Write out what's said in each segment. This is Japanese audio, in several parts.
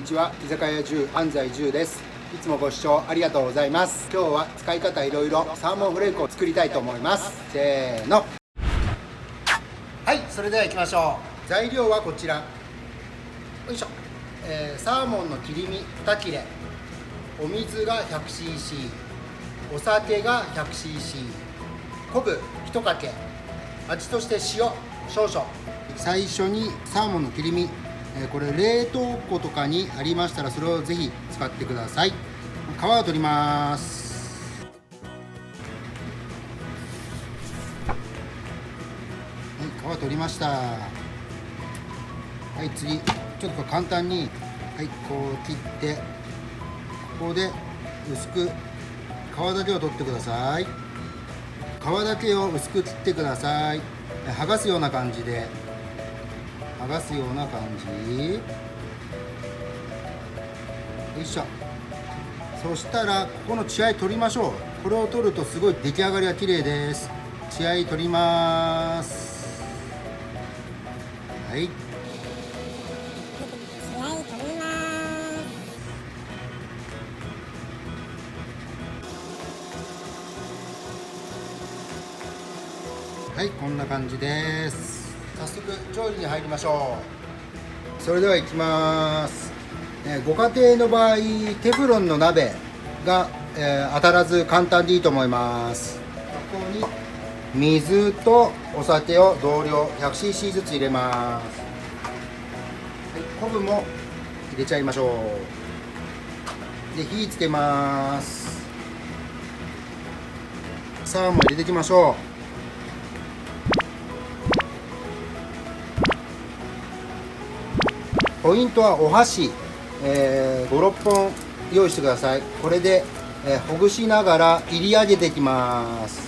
ちは。居酒屋10安西10です。いつもご視聴ありがとうございます。今日は使い方いろいろサーモンフレークを作りたいと思います。せーの。はい、それでは行きましょう。材料はこちら。よいしょ。サーモンの切り身2切れ、お水が 100cc、 お酒が 100cc、 昆布1かけ、味として塩少々。最初にサーモンの切り身、これ冷凍庫とかにありましたらそれをぜひ使ってください。皮を取ります。はい、皮取りました。はい、次ちょっと簡単に、はい、こう切って、ここで薄く皮だけを取ってください。皮だけを薄く切ってください。剥がすような感じで剥がすような感じ。よいしょ。そしたらここの血合い取りましょう。これを取るとすごい出来上がりが綺麗です。血合い取ります。はい、はい、こんな感じです。早速調理に入りましょう。それではいきます。ご家庭の場合テフロンの鍋が、当たらず簡単でいいと思います。ここに水とお酒を同量 100cc ずつ入れます。はい、昆布も入れちゃいましょう。で火つけます。サーモン入れていきましょう。ポイントはお箸、5、6本用意してください。これで、ほぐしながら入り上げていきます。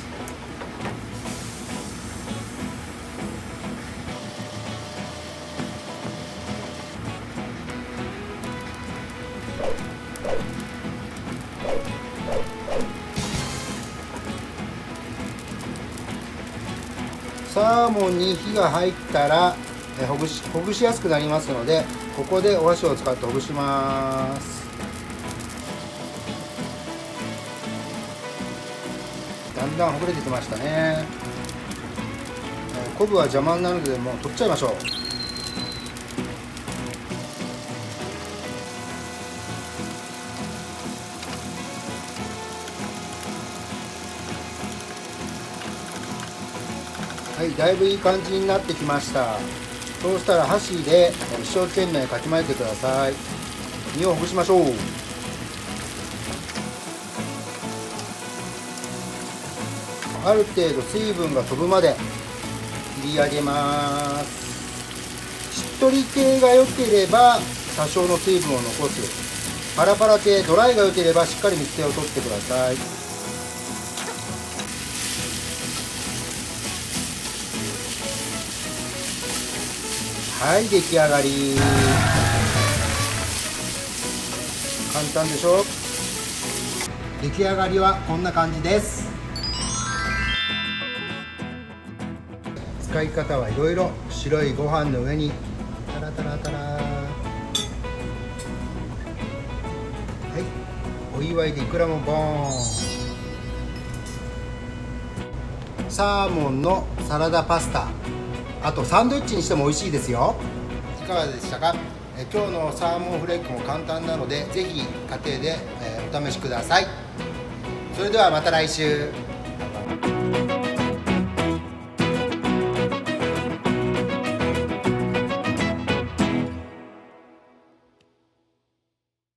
サーモンに火が入ったらほぐしやすくなりますので、ここでお箸を使ってほぐします。だんだんほぐれてきましたね。昆布は邪魔になるのでもう取っちゃいましょう。はい、だいぶいい感じになってきました。そうしたら箸で一生懸命かき混ぜてください。身をほぐしましょう。ある程度水分が飛ぶまで切り上げます。しっとり系が良ければ多少の水分を残す。パラパラ系ドライが良ければしっかり水気を取ってください。はい、出来上がり。簡単でしょ。出来上がりはこんな感じです。使い方はいろいろ。白いご飯の上にタラタラタラ、はい、お祝いでいくらもボーン。サーモンのサラダパスタ、あとサンドイッチにしても美味しいですよ。いかがでしたか。今日のサーモンフレークも簡単なのでぜひ家庭でお試しください。それではまた来週。